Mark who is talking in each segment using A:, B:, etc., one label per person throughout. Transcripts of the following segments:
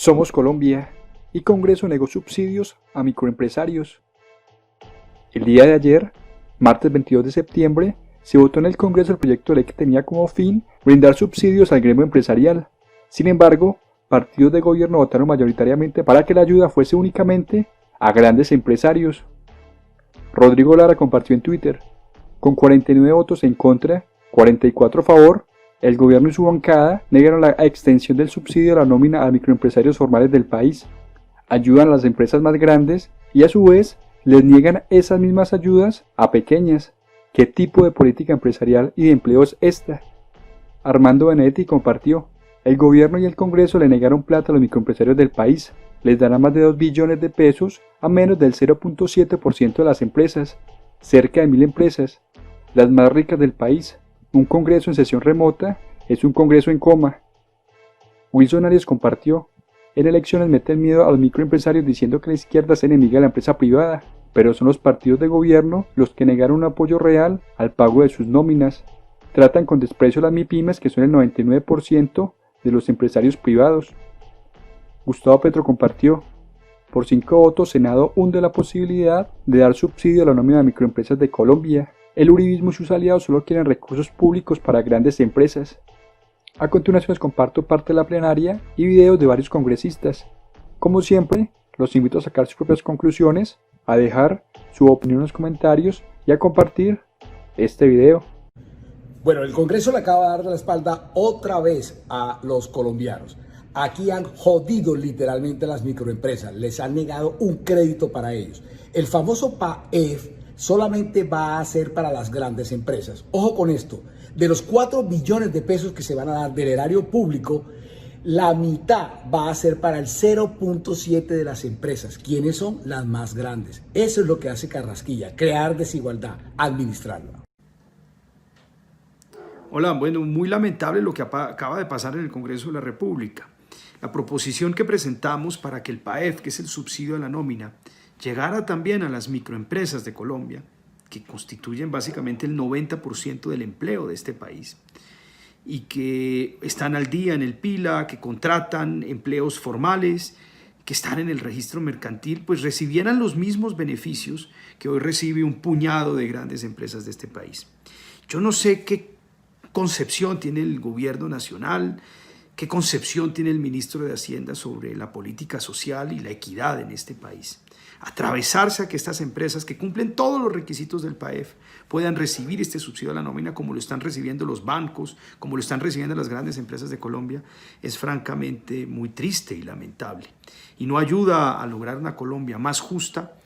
A: Somos Colombia y Congreso negó subsidios a microempresarios. El día de ayer, martes 22 de septiembre, se votó en el Congreso el proyecto de ley que tenía como fin brindar subsidios al gremio empresarial. Sin embargo, partidos de gobierno votaron mayoritariamente para que la ayuda fuese únicamente a grandes empresarios. Rodrigo Lara compartió en Twitter: con 49 votos en contra, 44 a favor, el gobierno y su bancada negaron la extensión del subsidio a la nómina a microempresarios formales del país, ayudan a las empresas más grandes y a su vez les niegan esas mismas ayudas a pequeñas. ¿Qué tipo de política empresarial y de empleo es esta? Armando Benedetti compartió: el gobierno y el Congreso le negaron plata a los microempresarios del país, les darán más de 2 billones de pesos a menos del 0.7% de las empresas, cerca de 1000 empresas, las más ricas del país. Un Congreso en sesión remota es un Congreso en coma. Wilson Arias compartió: en elecciones meten miedo a los microempresarios diciendo que la izquierda es enemiga de la empresa privada, pero son los partidos de gobierno los que negaron un apoyo real al pago de sus nóminas. Tratan con desprecio a las MIPYMES, que son el 99% de los empresarios privados. Gustavo Petro compartió: por 5 votos, Senado hunde la posibilidad de dar subsidio a la nómina de microempresas de Colombia. El uribismo y sus aliados solo quieren recursos públicos para grandes empresas. A continuación les comparto parte de la plenaria y videos de varios congresistas. Como siempre, los invito a sacar sus propias conclusiones, a dejar su opinión en los comentarios y a compartir este video.
B: Bueno, el Congreso le acaba de dar la espalda otra vez a los colombianos. Aquí han jodido literalmente a las microempresas, les han negado un crédito para ellos. El famoso PAEF solamente va a ser para las grandes empresas. Ojo con esto, de los 4 billones de pesos que se van a dar del erario público, la mitad va a ser para el 0.7 de las empresas. ¿Quiénes son? Las más grandes. Eso es lo que hace Carrasquilla, crear desigualdad, administrarla.
C: Hola, bueno, muy lamentable lo que acaba de pasar en el Congreso de la República. La proposición que presentamos para que el PAEF, que es el subsidio a la nómina, llegara también a las microempresas de Colombia, que constituyen básicamente el 90% del empleo de este país, y que están al día en el PILA, que contratan empleos formales, que están en el registro mercantil, pues recibieran los mismos beneficios que hoy recibe un puñado de grandes empresas de este país. Yo no sé qué concepción tiene el gobierno nacional, qué concepción tiene el ministro de Hacienda sobre la política social y la equidad en este país. Atravesarse a que estas empresas que cumplen todos los requisitos del PAEF puedan recibir este subsidio a la nómina como lo están recibiendo los bancos, como lo están recibiendo las grandes empresas de Colombia, es francamente muy triste y lamentable. Y no ayuda a lograr una Colombia más justa,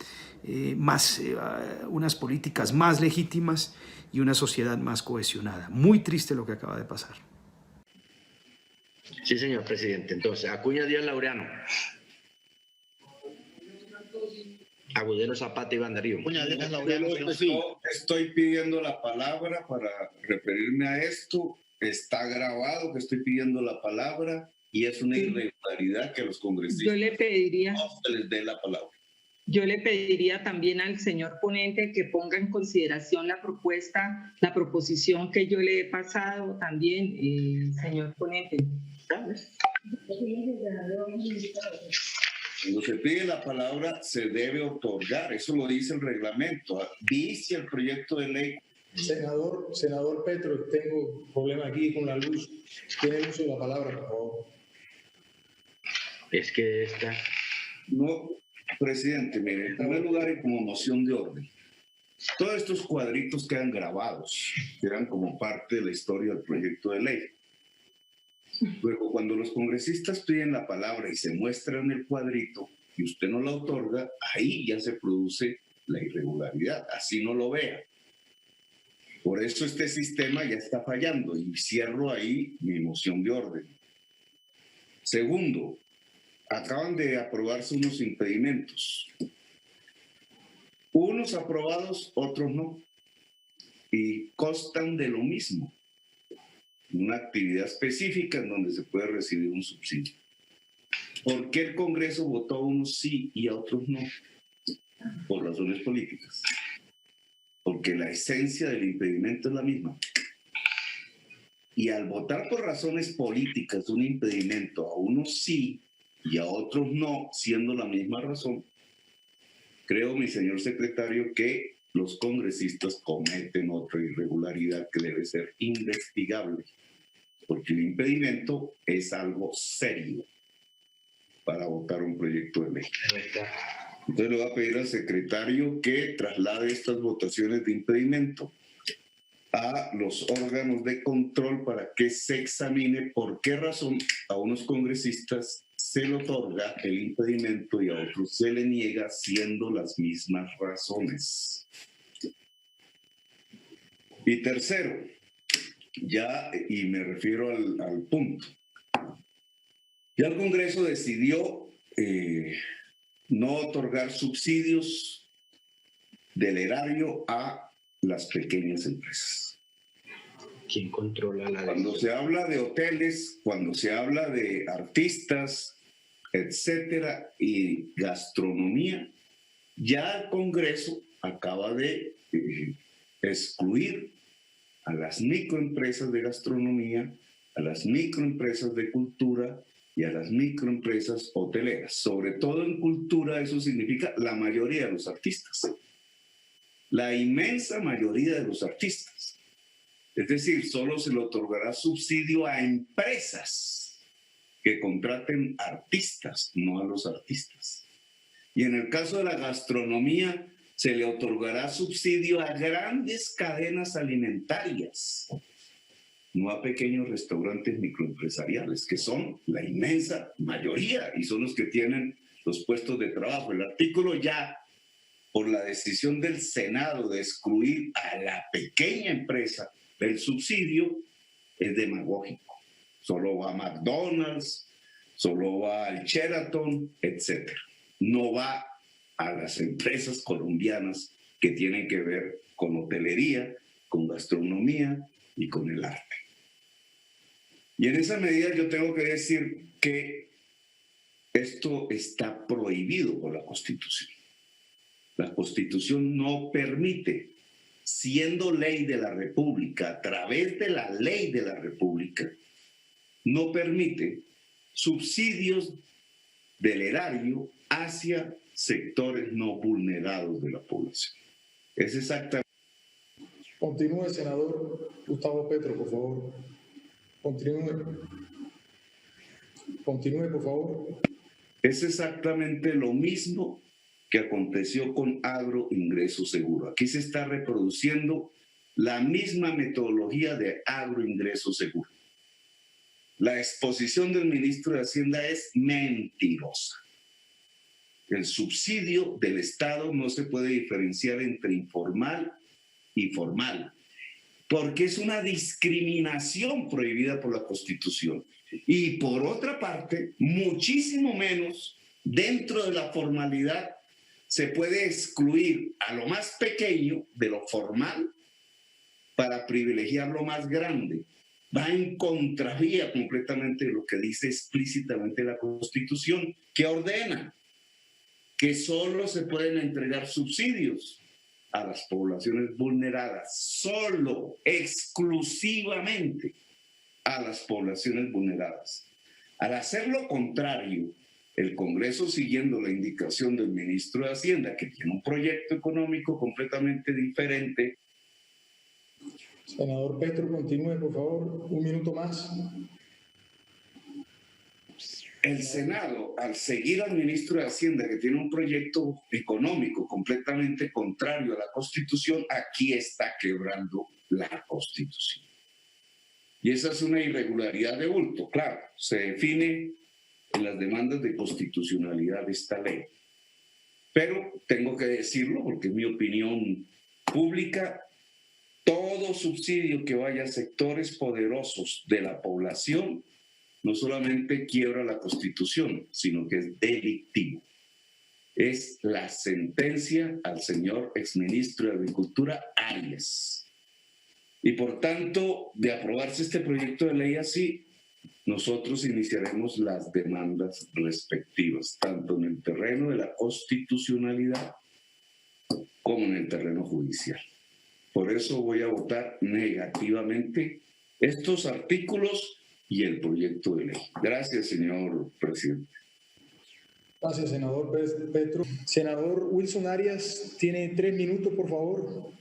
C: unas políticas más legítimas y una sociedad más cohesionada. Muy triste lo que acaba de pasar.
D: Sí, señor presidente. Entonces, Acuña Díaz Laureano. Agudelo Zapata Iván Darío.
E: Acuña Díaz Laureano.
F: Estoy pidiendo la palabra para referirme a esto. Está grabado que estoy pidiendo la palabra y es una irregularidad que los congresistas no se les dé la palabra.
G: Yo le pediría también al señor ponente que ponga en consideración la proposición que yo le he pasado también, señor ponente.
F: Cuando se pide la palabra, se debe otorgar. Eso lo dice el reglamento. Dice el proyecto de ley.
E: Senador Petro, tengo problema aquí con la luz. Tiene el uso de la palabra, por favor.
D: Es que esta...
F: No, presidente, mire, en primer lugar y como moción de orden, todos estos cuadritos quedan grabados, quedan como parte de la historia del proyecto de ley. Luego, cuando los congresistas piden la palabra y se muestran el cuadrito y usted no la otorga, ahí ya se produce la irregularidad, así no lo vea. Por eso este sistema ya está fallando y cierro ahí mi moción de orden. Segundo, acaban de aprobarse unos impedimentos. Unos aprobados, otros no. Y constan de lo mismo. Una actividad específica en donde se puede recibir un subsidio. ¿Por qué el Congreso votó a unos sí y a otros no? Por razones políticas. Porque la esencia del impedimento es la misma. Y al votar por razones políticas un impedimento a unos sí y a otros no, siendo la misma razón, creo, mi señor secretario, que los congresistas cometen otra irregularidad que debe ser investigable, porque el impedimento es algo serio para votar un proyecto de ley. Entonces le voy a pedir al secretario que traslade estas votaciones de impedimento a los órganos de control para que se examine por qué razón a unos congresistas se le otorga el impedimento y a otros se le niega, siendo las mismas razones. Y tercero, ya, y me refiero al punto, ya el Congreso decidió no otorgar subsidios del erario a las pequeñas empresas.
D: ¿Quién controla la
F: Cuando
D: decisión?
F: se habla de hoteles, cuando se habla de artistas, etcétera, y gastronomía, ya el Congreso acaba de excluir a las microempresas de gastronomía, a las microempresas de cultura y a las microempresas hoteleras. Sobre todo en cultura, eso significa la mayoría de los artistas. La inmensa mayoría de los artistas. Es decir, solo se le otorgará subsidio a empresas que contraten artistas, no a los artistas. Y en el caso de la gastronomía, se le otorgará subsidio a grandes cadenas alimentarias, no a pequeños restaurantes microempresariales, que son la inmensa mayoría y son los que tienen los puestos de trabajo. El artículo ya, por la decisión del Senado de excluir a la pequeña empresa del subsidio, es demagógico. Solo va a McDonald's, solo va al Sheraton, etc. No va a las empresas colombianas que tienen que ver con hotelería, con gastronomía y con el arte. Y en esa medida yo tengo que decir que esto está prohibido por la Constitución. La Constitución no permite, siendo ley de la República, a través de la ley de la República, no permite subsidios del erario hacia sectores no vulnerados de la población. Es exactamente.
E: Continúe, senador Gustavo Petro, por favor. Continúe, por favor.
F: Es exactamente lo mismo que aconteció con Agroingreso Seguro. Aquí se está reproduciendo la misma metodología de Agroingreso Seguro. La exposición del ministro de Hacienda es mentirosa. El subsidio del Estado no se puede diferenciar entre informal y formal, porque es una discriminación prohibida por la Constitución. Y por otra parte, muchísimo menos dentro de la formalidad se puede excluir a lo más pequeño de lo formal para privilegiar lo más grande. Va en contravía completamente de lo que dice explícitamente la Constitución, que ordena que solo se pueden entregar subsidios a las poblaciones vulneradas, solo, exclusivamente a las poblaciones vulneradas. Al hacer lo contrario, el Congreso, siguiendo la indicación del ministro de Hacienda, que tiene un proyecto económico completamente diferente.
E: Senador Petro, continúe, por favor. Un minuto más.
F: El Senado, al seguir al ministro de Hacienda, que tiene un proyecto económico completamente contrario a la Constitución, aquí está quebrando la Constitución. Y esa es una irregularidad de bulto. Claro, se define en las demandas de constitucionalidad de esta ley. Pero tengo que decirlo porque es mi opinión pública. Todo subsidio que vaya a sectores poderosos de la población no solamente quiebra la Constitución, sino que es delictivo. Es la sentencia al señor exministro de Agricultura, Arias. Y por tanto, de aprobarse este proyecto de ley así, nosotros iniciaremos las demandas respectivas, tanto en el terreno de la constitucionalidad como en el terreno judicial. Por eso voy a votar negativamente estos artículos y el proyecto de ley. Gracias, señor presidente.
E: Gracias, senador Petro. Senador Wilson Arias, tiene 3 minutos, por favor.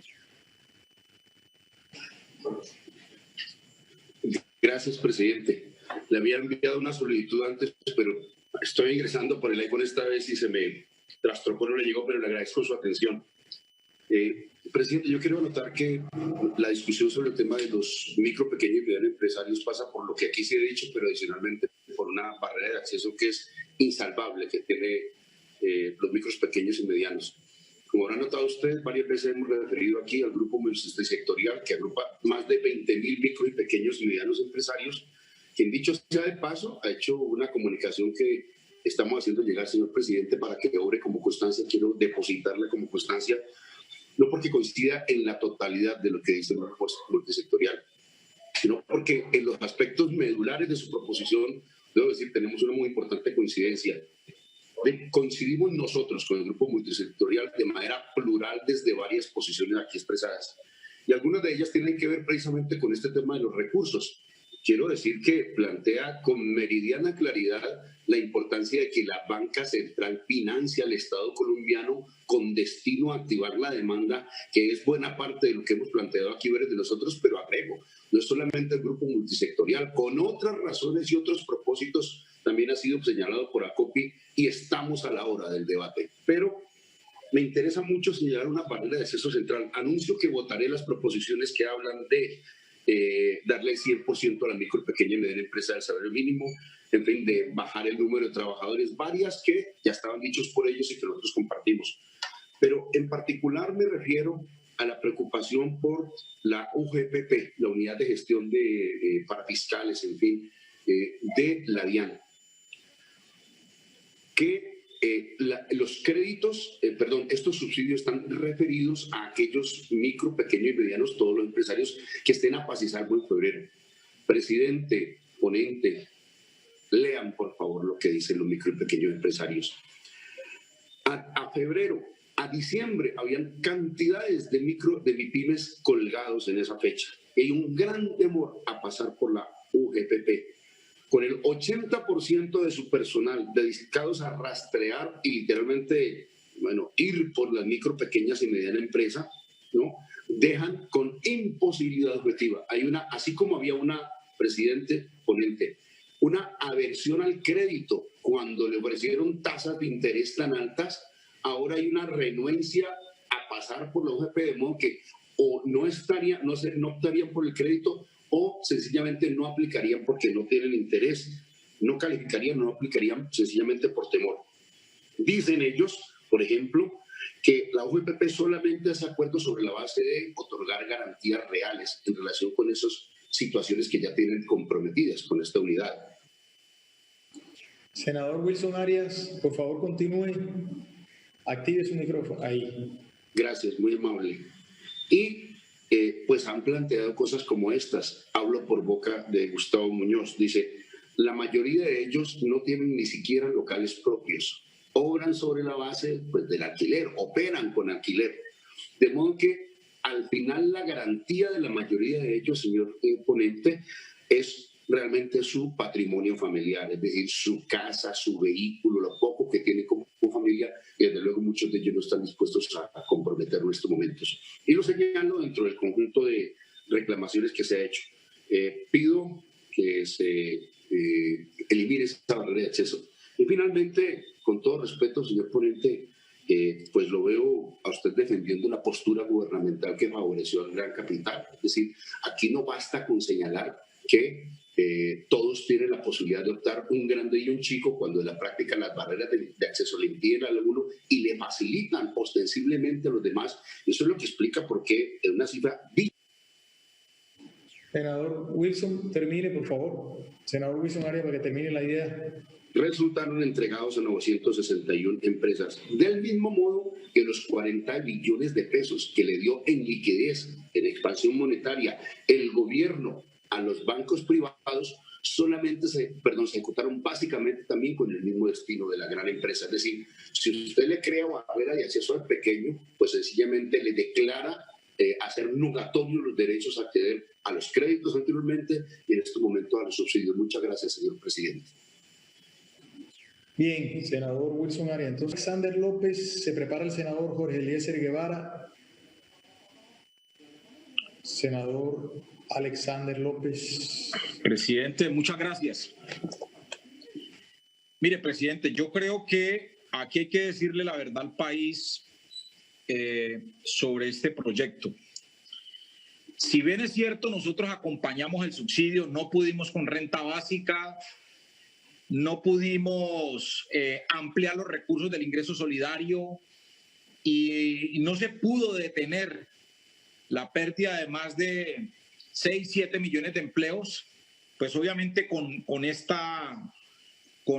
H: Gracias, presidente. Le había enviado una solicitud antes, pero estoy ingresando por el iPhone esta vez y se me trastocó, no le llegó, pero le agradezco su atención. Presidente, yo quiero anotar que la discusión sobre el tema de los micro, pequeños y medianos empresarios pasa por lo que aquí se ha dicho, pero adicionalmente por una barrera de acceso que es insalvable que tiene los micros, pequeños y medianos. Como habrá notado usted, varias veces hemos referido aquí al grupo multisectorial que agrupa más de 20.000 micro y pequeños y medianos empresarios, quien dicho sea de paso ha hecho una comunicación que estamos haciendo llegar, señor presidente, para que obre como constancia. Quiero depositarle como constancia, no porque coincida en la totalidad de lo que dice el grupo multisectorial, sino porque en los aspectos medulares de su proposición, debo decir, tenemos una muy importante coincidencia. Coincidimos nosotros con el grupo multisectorial de manera plural desde varias posiciones aquí expresadas. Y algunas de ellas tienen que ver precisamente con este tema de los recursos. Quiero decir que plantea con meridiana claridad la importancia de que la banca central financie al Estado colombiano con destino a activar la demanda, que es buena parte de lo que hemos planteado aquí desde nosotros, pero agrego, no es solamente el grupo multisectorial, con otras razones y otros propósitos también ha sido señalado por ACOPI y estamos a la hora del debate. Pero me interesa mucho señalar una barrera de acceso central. Anuncio que votaré las proposiciones que hablan de darle el 100% a la micro, pequeña y mediana empresa del salario mínimo, en fin, de bajar el número de trabajadores, varias que ya estaban dichos por ellos y que nosotros compartimos. Pero en particular me refiero a la preocupación por la UGPP, la Unidad de Gestión de Parafiscales, en fin, de la DIAN, que los créditos, estos subsidios están referidos a aquellos micro, pequeños y medianos, todos los empresarios que estén a paz y salvo en febrero. Presidente, ponente, lean por favor lo que dicen los micro y pequeños empresarios. A febrero, a diciembre, habían cantidades de MIPYMES colgados en esa fecha. Hay un gran temor a pasar por la UGPP, con el 80% de su personal dedicados a rastrear y literalmente, ir por las micro, pequeñas y medianas empresas, ¿no? Dejan con imposibilidad objetiva. Hay así como había una, presidente, ponente, una aversión al crédito cuando le ofrecieron tasas de interés tan altas, ahora hay una renuencia a pasar por la UGP, de modo que o no optarían por el crédito o sencillamente no aplicarían porque no tienen interés, no calificarían, no aplicarían sencillamente por temor. Dicen ellos, por ejemplo, que la UGPP solamente hace acuerdos sobre la base de otorgar garantías reales en relación con esas situaciones que ya tienen comprometidas con esta unidad.
E: Senador Wilson Arias, por favor continúe. Active su micrófono. Ahí.
H: Gracias, muy amable. Y pues han planteado cosas como estas. Hablo por boca de Gustavo Muñoz. Dice, la mayoría de ellos no tienen ni siquiera locales propios. Obran sobre la base del alquiler, operan con alquiler. De modo que al final la garantía de la mayoría de ellos, señor ponente, es realmente su patrimonio familiar, es decir, su casa, su vehículo, lo poco que tiene como familia, y desde luego muchos de ellos no están dispuestos a comprometer en estos momentos. Y lo señalo dentro del conjunto de reclamaciones que se ha hecho. Pido que se elimine esa barrera de acceso. Y finalmente, con todo respeto, señor ponente, pues lo veo a usted defendiendo la postura gubernamental que favoreció al gran capital. Es decir, aquí no basta con señalar que todos tienen la posibilidad de optar, un grande y un chico, cuando en la práctica las barreras de acceso le impiden a alguno y le facilitan ostensiblemente a los demás. Eso es lo que explica por qué es una cifra.
E: Senador Wilson, termine, por favor. Senador Wilson Arias, para que termine la idea.
H: Resultaron entregados a 961 empresas. Del mismo modo que los 40 billones de pesos que le dio en liquidez, en expansión monetaria, el gobierno a los bancos privados, solamente se ejecutaron básicamente también con el mismo destino de la gran empresa. Es decir, si usted le crea barrera de acceso al pequeño, pues sencillamente le declara hacer nugatorios los derechos a acceder a los créditos anteriormente y en este momento a los subsidios. Muchas gracias, señor presidente.
E: Bien, senador Wilson Arias. Entonces, Alexander López, se prepara el senador Jorge Eliezer Guevara. Senador Alexander López.
I: Presidente, muchas gracias. Mire, presidente, yo creo que aquí hay que decirle la verdad al país sobre este proyecto. Si bien es cierto, nosotros acompañamos el subsidio, no pudimos con renta básica, no pudimos ampliar los recursos del ingreso solidario y no se pudo detener la pérdida de más de 6, 7 millones de empleos, pues obviamente con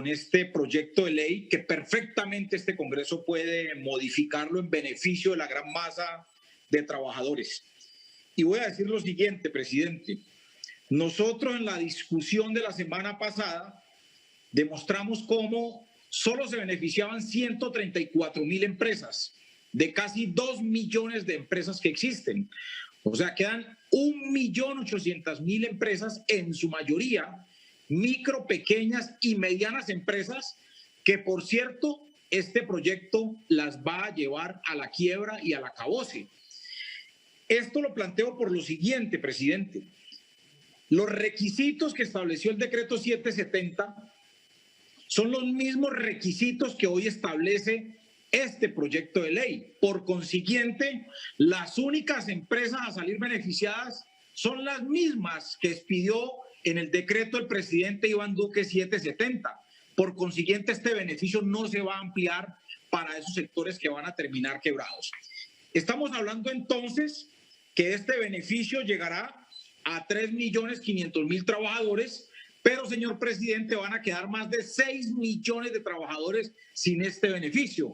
I: este proyecto de ley que perfectamente este Congreso puede modificarlo en beneficio de la gran masa de trabajadores. Y voy a decir lo siguiente, presidente. Nosotros en la discusión de la semana pasada demostramos cómo solo se beneficiaban 134.000 empresas de casi 2 millones de empresas que existen. O sea, quedan 1.800.000 empresas, en su mayoría micro, pequeñas y medianas empresas, que por cierto, este proyecto las va a llevar a la quiebra y al acabose. Esto lo planteo por lo siguiente, presidente. Los requisitos que estableció el decreto 770 son los mismos requisitos que hoy establece este proyecto de ley. Por consiguiente, las únicas empresas a salir beneficiadas son las mismas que expidió en el decreto el presidente Iván Duque 770. Por consiguiente, este beneficio no se va a ampliar para esos sectores que van a terminar quebrados. Estamos hablando entonces que este beneficio llegará a 3.500.000 trabajadores, pero, señor presidente, van a quedar más de 6 millones de trabajadores sin este beneficio.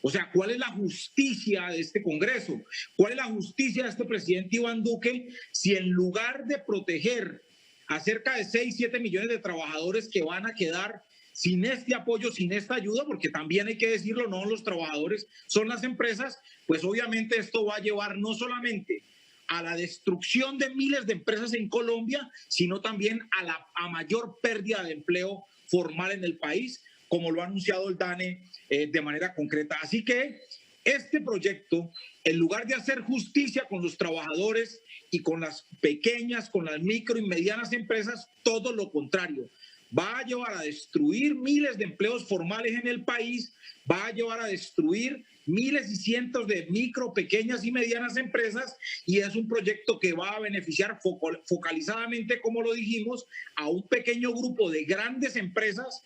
I: O sea, ¿cuál es la justicia de este Congreso? ¿Cuál es la justicia de este presidente Iván Duque si en lugar de proteger a cerca de 6, 7 millones de trabajadores que van a quedar sin este apoyo, sin esta ayuda, porque también hay que decirlo, no los trabajadores, son las empresas, pues obviamente esto va a llevar no solamente a la destrucción de miles de empresas en Colombia, sino también a mayor pérdida de empleo formal en el país, como lo ha anunciado el DANE de manera concreta. Así que este proyecto, en lugar de hacer justicia con los trabajadores y con las pequeñas, con las micro y medianas empresas, todo lo contrario. Va a llevar a destruir miles de empleos formales en el país, va a llevar a destruir miles y cientos de micro, pequeñas y medianas empresas, y es un proyecto que va a beneficiar focalizadamente, como lo dijimos, a un pequeño grupo de grandes empresas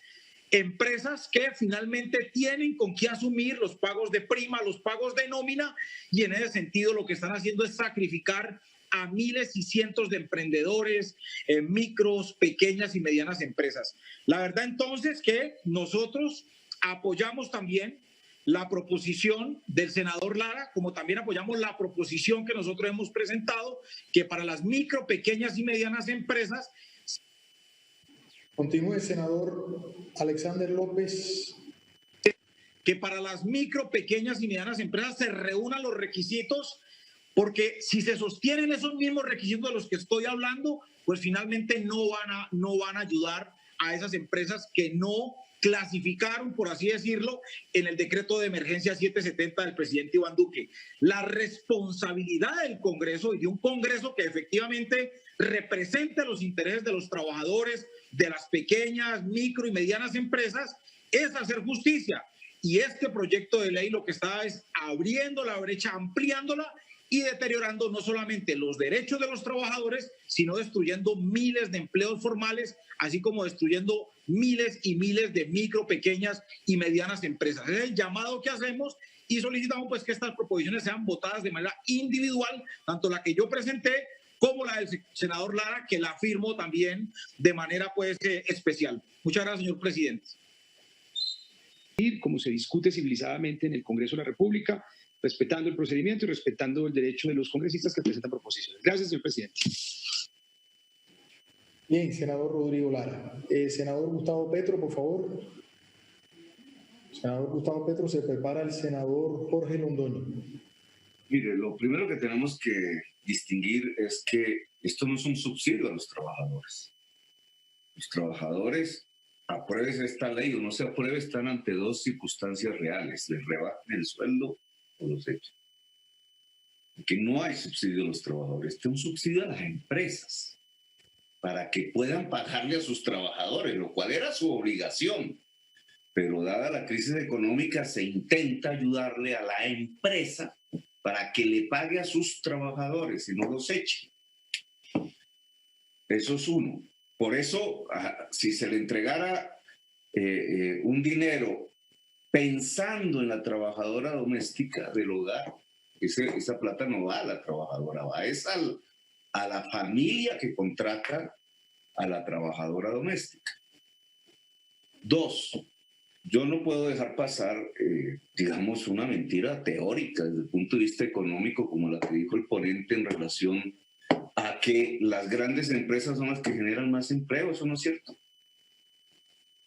I: que finalmente tienen con qué asumir los pagos de prima, los pagos de nómina, y en ese sentido lo que están haciendo es sacrificar a miles y cientos de emprendedores, micros, pequeñas y medianas empresas. La verdad entonces que nosotros apoyamos también la proposición del senador Lara, como también apoyamos la proposición que nosotros hemos presentado, que para las micro, pequeñas y medianas empresas.
E: Continúe, senador Alexander López.
I: Que para las micro, pequeñas y medianas empresas se reúnan los requisitos, porque si se sostienen esos mismos requisitos de los que estoy hablando, pues finalmente no van a ayudar a esas empresas que no clasificaron, por así decirlo, en el decreto de emergencia 770 del presidente Iván Duque. La responsabilidad del Congreso y de un Congreso que efectivamente represente los intereses de los trabajadores, de las pequeñas, micro y medianas empresas, es hacer justicia. Y este proyecto de ley lo que está es abriendo la brecha, ampliándola y deteriorando no solamente los derechos de los trabajadores, sino destruyendo miles de empleos formales, así como destruyendo miles y miles de micro, pequeñas y medianas empresas. Es el llamado que hacemos y solicitamos pues que estas proposiciones sean votadas de manera individual, tanto la que yo presenté como la del senador Lara, que la firmo también de manera pues especial. Muchas gracias, señor presidente.
D: Como se discute civilizadamente en el Congreso de la República, respetando el procedimiento y respetando el derecho de los congresistas que presentan proposiciones. Gracias, señor presidente.
E: Bien, senador Rodrigo Lara. Senador Gustavo Petro, por favor. Senador Gustavo Petro, se prepara el senador Jorge Londoño.
F: Mire, lo primero que tenemos que distinguir es que esto no es un subsidio a los trabajadores. Los trabajadores apruebes esta ley o no se apruebe, están ante dos circunstancias reales: les rebajan el sueldo o los echan. Que no hay subsidio a los trabajadores, este es un subsidio a las empresas para que puedan pagarle a sus trabajadores, lo cual era su obligación. Pero dada la crisis económica se intenta ayudarle a la empresa para que le pague a sus trabajadores y no los eche. Eso es uno. Por eso, si se le entregara un dinero pensando en la trabajadora doméstica del hogar, esa plata no va a la trabajadora, va a la familia que contrata a la trabajadora doméstica. Dos, yo no puedo dejar pasar, digamos, una mentira teórica desde el punto de vista económico, como la que dijo el ponente en relación a que las grandes empresas son las que generan más empleo. Eso no es cierto.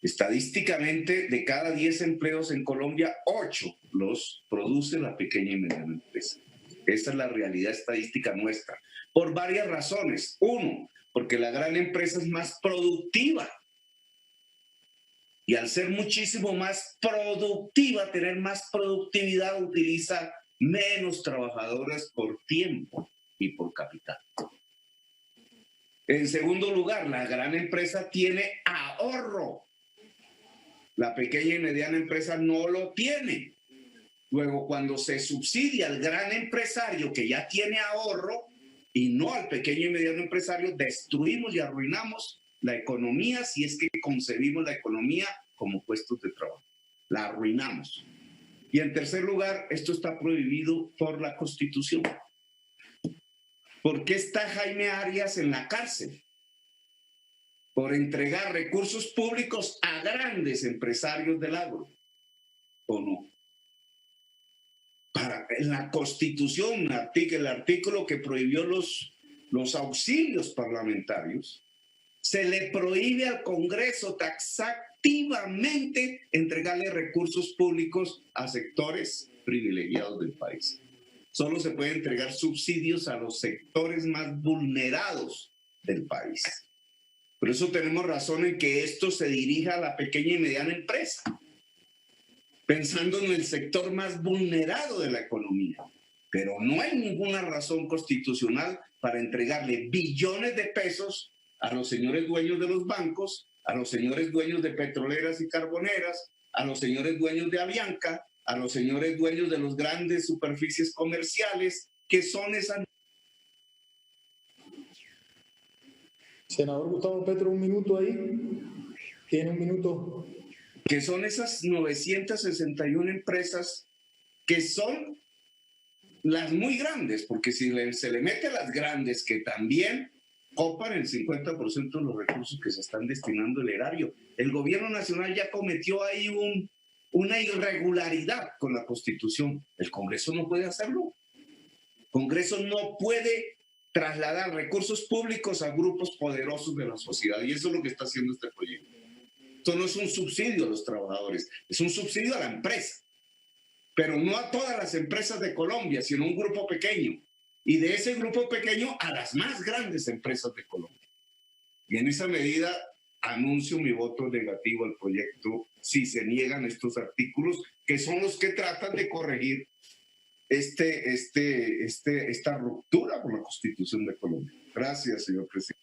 F: Estadísticamente, de cada 10 empleos en Colombia, 8 los produce la pequeña y mediana empresa. Esa es la realidad estadística nuestra, por varias razones. Uno, porque la gran empresa es más productiva. Y al ser muchísimo más productiva, tener más productividad, utiliza menos trabajadoras por tiempo y por capital. En segundo lugar, la gran empresa tiene ahorro. La pequeña y mediana empresa no lo tiene. Luego, cuando se subsidia al gran empresario que ya tiene ahorro y no al pequeño y mediano empresario, destruimos y arruinamos la economía, si es que concebimos la economía como puestos de trabajo. La arruinamos. Y en tercer lugar, esto está prohibido por la Constitución. ¿Por qué está Jaime Arias en la cárcel? Por entregar recursos públicos a grandes empresarios del agro. ¿O no? En la Constitución, el artículo que prohibió los auxilios parlamentarios, se le prohíbe al Congreso taxativamente entregarle recursos públicos a sectores privilegiados del país. Solo se puede entregar subsidios a los sectores más vulnerados del país. Por eso tenemos razón en que esto se dirija a la pequeña y mediana empresa, pensando en el sector más vulnerado de la economía. Pero no hay ninguna razón constitucional para entregarle billones de pesos a los señores dueños de los bancos, a los señores dueños de petroleras y carboneras, a los señores dueños de Avianca, a los señores dueños de las grandes superficies comerciales, que son esas.
E: Senador Gustavo Petro, un minuto ahí. Tiene un minuto.
F: Que son esas 961 empresas que son las muy grandes, porque si se le mete a las grandes que también copan el 50% de los recursos que se están destinando al erario. El gobierno nacional ya cometió ahí una irregularidad con la Constitución. El Congreso no puede hacerlo. El Congreso no puede trasladar recursos públicos a grupos poderosos de la sociedad, y eso es lo que está haciendo este proyecto. Esto no es un subsidio a los trabajadores, es un subsidio a la empresa, pero no a todas las empresas de Colombia, sino a un grupo pequeño, y de ese grupo pequeño a las más grandes empresas de Colombia. Y en esa medida anuncio mi voto negativo al proyecto si se niegan estos artículos, que son los que tratan de corregir esta ruptura con la Constitución de Colombia. Gracias, señor presidente.